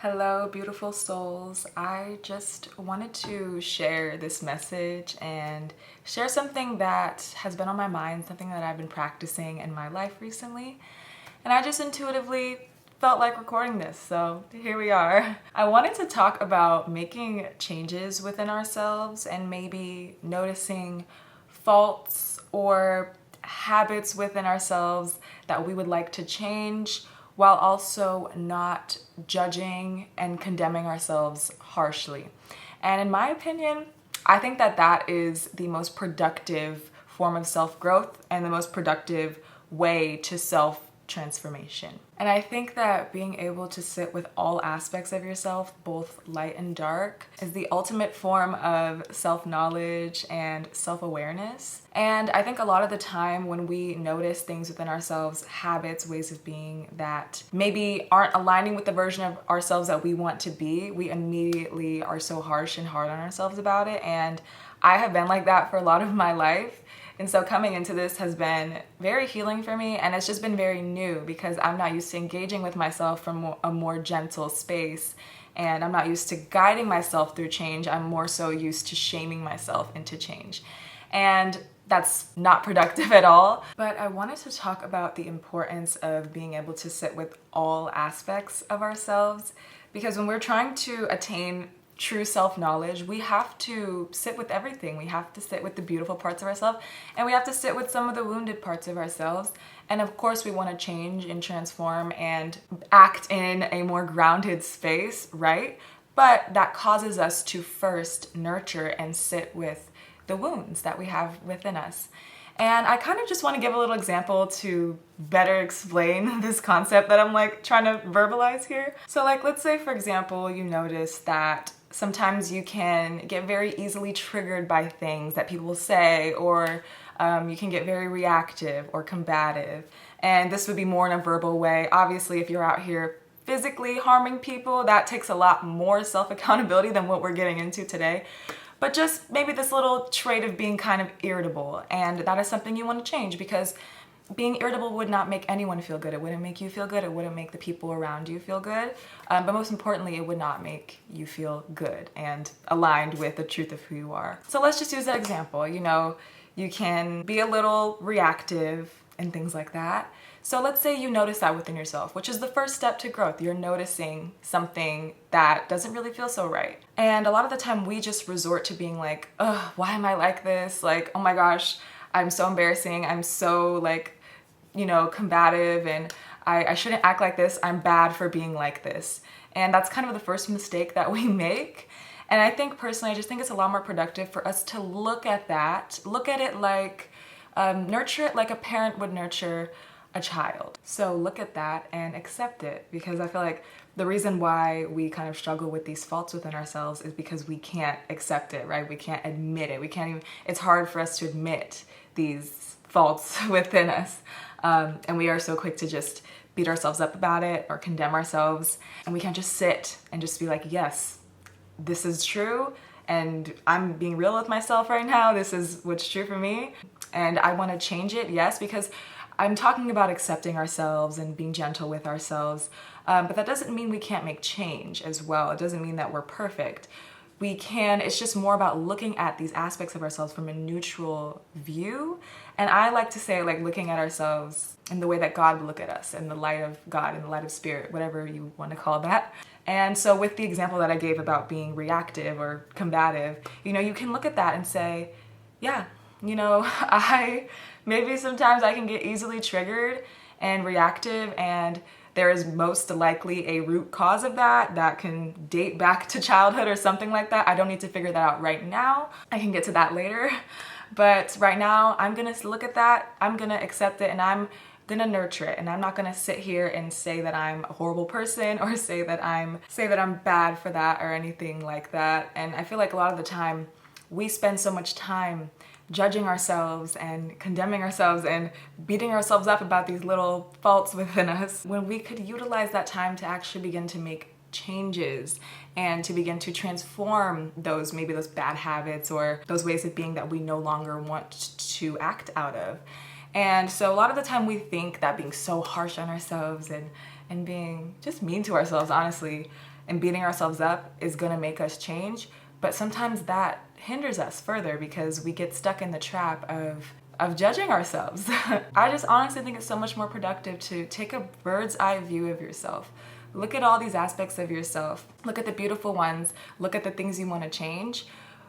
Hello, beautiful souls. I just wanted to share this message and share something that has been on my mind, something that I've been practicing in my life recently. And I just intuitively felt like recording this, so here we are. I wanted to talk about making changes within ourselves and maybe noticing faults or habits within ourselves that we would like to change, while also not judging and condemning ourselves harshly. And in my opinion, I think that that is the most productive form of self-growth and the most productive way to self-transformation. And I think that being able to sit with all aspects of yourself, both light and dark, is the ultimate form of self-knowledge and self-awareness. And I think a lot of the time when we notice things within ourselves, habits, ways of being that maybe aren't aligning with the version of ourselves that we want to be, we immediately are so harsh and hard on ourselves about it. And I have been like that for a lot of my life. And so coming into this has been very healing for me, and it's just been very new because I'm not used to engaging with myself from a more gentle space, and I'm not used to guiding myself through change. I'm more so used to shaming myself into change. And that's not productive at all. But I wanted to talk about the importance of being able to sit with all aspects of ourselves, because when we're trying to attain true self-knowledge, we have to sit with everything. We have to sit with the beautiful parts of ourselves, and we have to sit with some of the wounded parts of ourselves. And of course, we want to change and transform and act in a more grounded space, right? But that causes us to first nurture and sit with the wounds that we have within us. And I kind of just want to give a little example to better explain this concept that I'm like trying to verbalize here. So like, let's say for example, you notice that sometimes you can get very easily triggered by things that people say, or you can get very reactive or combative. And this would be more in a verbal way. Obviously, if you're out here physically harming people, that takes a lot more self-accountability than what we're getting into today. But just maybe this little trait of being kind of irritable, and that is something you want to change, because being irritable would not make anyone feel good. It wouldn't make you feel good. It wouldn't make the people around you feel good. But most importantly, it would not make you feel good and aligned with the truth of who you are. So let's just use that example. You know, you can be a little reactive and things like that. So let's say you notice that within yourself, which is the first step to growth. You're noticing something that doesn't really feel so right. And a lot of the time we just resort to being like, ugh, why am I like this? Like, oh my gosh, I'm so embarrassing. I'm so like, you know, combative, and I shouldn't act like this. I'm bad for being like this. And that's kind of the first mistake that we make. And I think personally, I just think it's a lot more productive for us to look at that, look at it like, nurture it like a parent would nurture a child. So look at that and accept it, because I feel like the reason why we kind of struggle with these faults within ourselves is because we can't accept it, right? We can't admit it. We can't even, it's hard for us to admit these faults within us. And we are so quick to just beat ourselves up about it or condemn ourselves. And we can't just sit and just be like, yes, this is true. And I'm being real with myself right now. This is what's true for me. And I want to change it, yes, because I'm talking about accepting ourselves and being gentle with ourselves. But that doesn't mean we can't make change as well. It doesn't mean that we're perfect. We can, it's just more about looking at these aspects of ourselves from a neutral view. And I like to say, like, looking at ourselves in the way that God would look at us, in the light of God, in the light of spirit, whatever you want to call that. And so with the example that I gave about being reactive or combative, you know, you can look at that and say, yeah, you know, maybe sometimes I can get easily triggered and reactive, and there is most likely a root cause of that that can date back to childhood or something like that. I don't need to figure that out right now. I can get to that later. But right now, I'm gonna look at that, I'm gonna accept it, and I'm gonna nurture it. And I'm not gonna sit here and say that I'm a horrible person or say that I'm bad for that or anything like that. And I feel like a lot of the time, we spend so much time judging ourselves and condemning ourselves and beating ourselves up about these little faults within us, when we could utilize that time to actually begin to make changes and to begin to transform those, maybe those bad habits or those ways of being that we no longer want to act out of. And so a lot of the time we think that being so harsh on ourselves and being just mean to ourselves, honestly, and beating ourselves up is gonna make us change. But sometimes that hinders us further because we get stuck in the trap of judging ourselves. I just honestly think it's so much more productive to take a bird's eye view of yourself. Look at all these aspects of yourself. Look at the beautiful ones. Look at the things you want to change.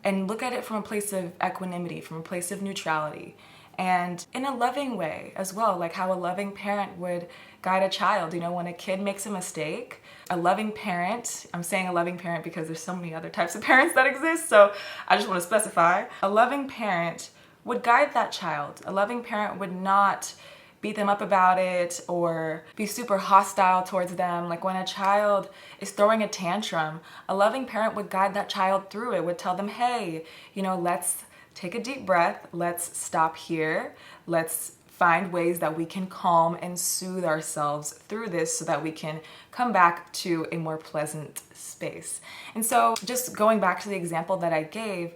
And look at it from a place of equanimity, from a place of neutrality. And in a loving way as well, like how a loving parent would guide a child. You know, when a kid makes a mistake, a loving parent, I'm saying a loving parent because there's so many other types of parents that exist, so I just want to specify, a loving parent would guide that child. A loving parent would not beat them up about it or be super hostile towards them. Like when a child is throwing a tantrum, a loving parent would guide that child through it, would tell them, hey, you know, let's take a deep breath, let's stop here, let's find ways that we can calm and soothe ourselves through this so that we can come back to a more pleasant space. And so just going back to the example that I gave,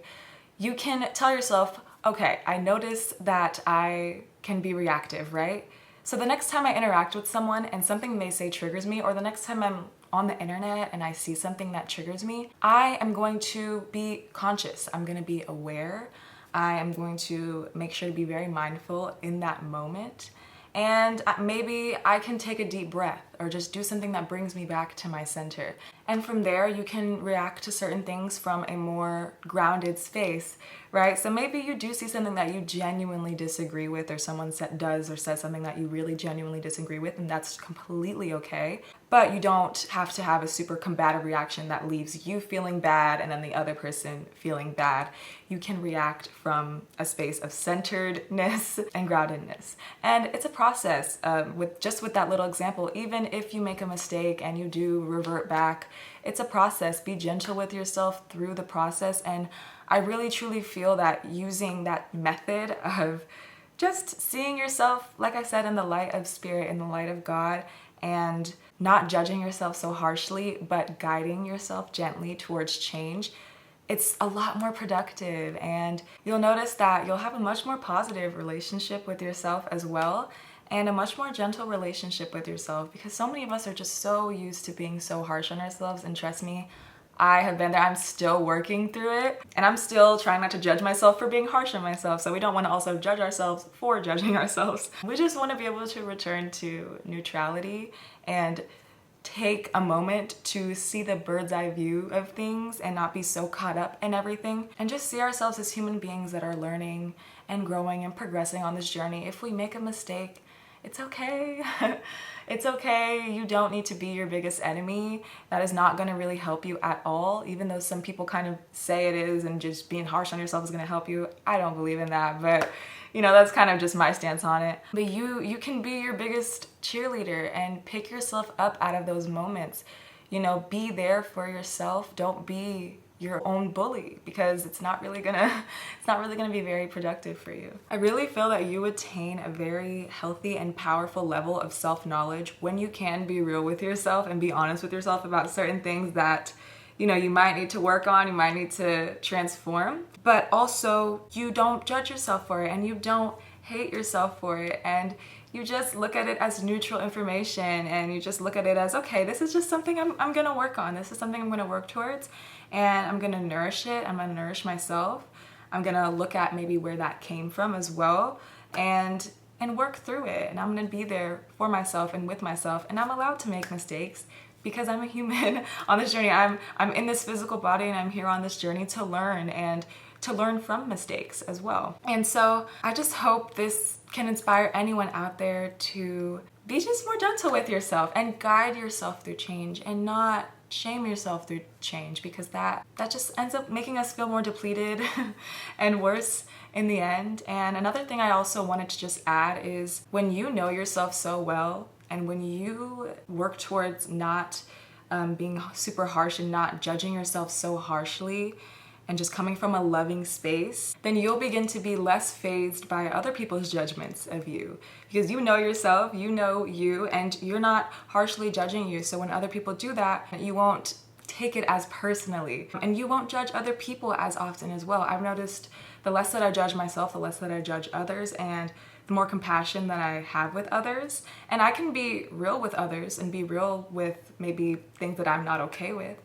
you can tell yourself, okay, I notice that I can be reactive, right? So the next time I interact with someone and something they say triggers me, or the next time I'm on the internet and I see something that triggers me, I am going to be conscious. I'm going to be aware. I am going to make sure to be very mindful in that moment. And maybe I can take a deep breath or just do something that brings me back to my center. And from there, you can react to certain things from a more grounded space, right? So maybe you do see something that you genuinely disagree with, or someone does or says something that you really genuinely disagree with, and that's completely okay. But you don't have to have a super combative reaction that leaves you feeling bad and then the other person feeling bad. You can react from a space of centeredness and groundedness. And it's a process with that little example. Even if you make a mistake and you do revert back, it's a process. Be gentle with yourself through the process. And I really truly feel that using that method of just seeing yourself, like I said, in the light of spirit, in the light of God, and not judging yourself so harshly, but guiding yourself gently towards change, it's a lot more productive. And you'll notice that you'll have a much more positive relationship with yourself as well, and a much more gentle relationship with yourself, because so many of us are just so used to being so harsh on ourselves. And trust me, I have been there. I'm still working through it, and I'm still trying not to judge myself for being harsh on myself. So we don't want to also judge ourselves for judging ourselves. We just want to be able to return to neutrality and take a moment to see the bird's eye view of things and not be so caught up in everything, and just see ourselves as human beings that are learning and growing and progressing on this journey. If we make a mistake, it's okay. It's okay. You don't need to be your biggest enemy. That is not going to really help you at all, even though some people kind of say it is, and just being harsh on yourself is going to help you. I don't believe in that, but you know, that's kind of just my stance on it. But you can be your biggest cheerleader and pick yourself up out of those moments. You know, be there for yourself. Don't be your own bully, because it's not really gonna be very productive for you. I really feel that you attain a very healthy and powerful level of self-knowledge when you can be real with yourself and be honest with yourself about certain things that, you know, you might need to work on, you might need to transform, but also you don't judge yourself for it and you don't hate yourself for it, and you just look at it as neutral information, and you just look at it as, okay, this is just something I'm gonna work on. This is something I'm gonna work towards, and I'm gonna nourish it. I'm gonna nourish myself. I'm gonna look at maybe where that came from as well, and work through it. And I'm gonna be there for myself and with myself, and I'm allowed to make mistakes because I'm a human on this journey. I'm in this physical body, and I'm here on this journey to learn, and to learn from mistakes as well. And so I just hope this can inspire anyone out there to be just more gentle with yourself and guide yourself through change, and not shame yourself through change, because that just ends up making us feel more depleted and worse in the end. And another thing I also wanted to just add is, when you know yourself so well, and when you work towards not being super harsh and not judging yourself so harshly, and just coming from a loving space, then you'll begin to be less fazed by other people's judgments of you, because you know yourself, you know you, and you're not harshly judging you. So when other people do that, you won't take it as personally, and you won't judge other people as often as well. I've noticed the less that I judge myself, the less that I judge others, and the more compassion that I have with others. And I can be real with others and be real with maybe things that I'm not okay with.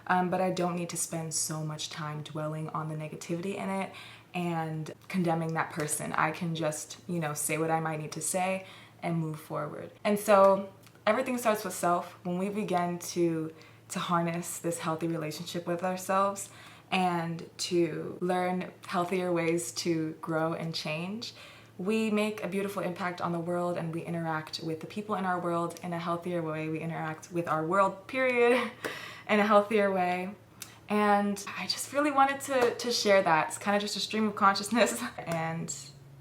But I don't need to spend so much time dwelling on the negativity in it and condemning that person. I can just, say what I might need to say and move forward. And so everything starts with self. When we begin to harness this healthy relationship with ourselves and to learn healthier ways to grow and change, we make a beautiful impact on the world, and we interact with the people in our world in a healthier way. We interact with our world, period, in a healthier way. And I just really wanted to share that. It's kind of just a stream of consciousness. And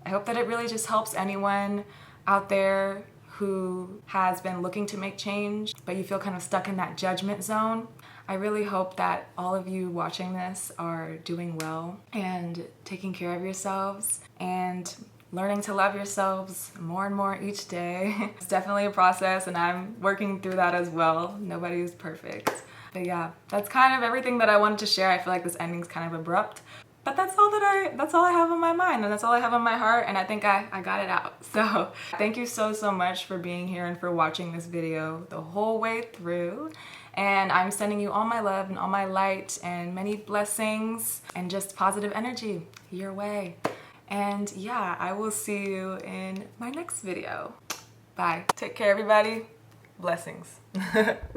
I hope that it really just helps anyone out there who has been looking to make change, but you feel kind of stuck in that judgment zone. I really hope that all of you watching this are doing well and taking care of yourselves and learning to love yourselves more and more each day. It's definitely a process, and I'm working through that as well. Nobody is perfect. But yeah, that's kind of everything that I wanted to share. I feel like this ending's kind of abrupt, but that's all I have on my mind, and that's all I have on my heart, and I think I got it out. So thank you so much for being here and for watching this video the whole way through. And I'm sending you all my love and all my light and many blessings and just positive energy your way. And yeah, I will see you in my next video. Bye. Take care, everybody. Blessings.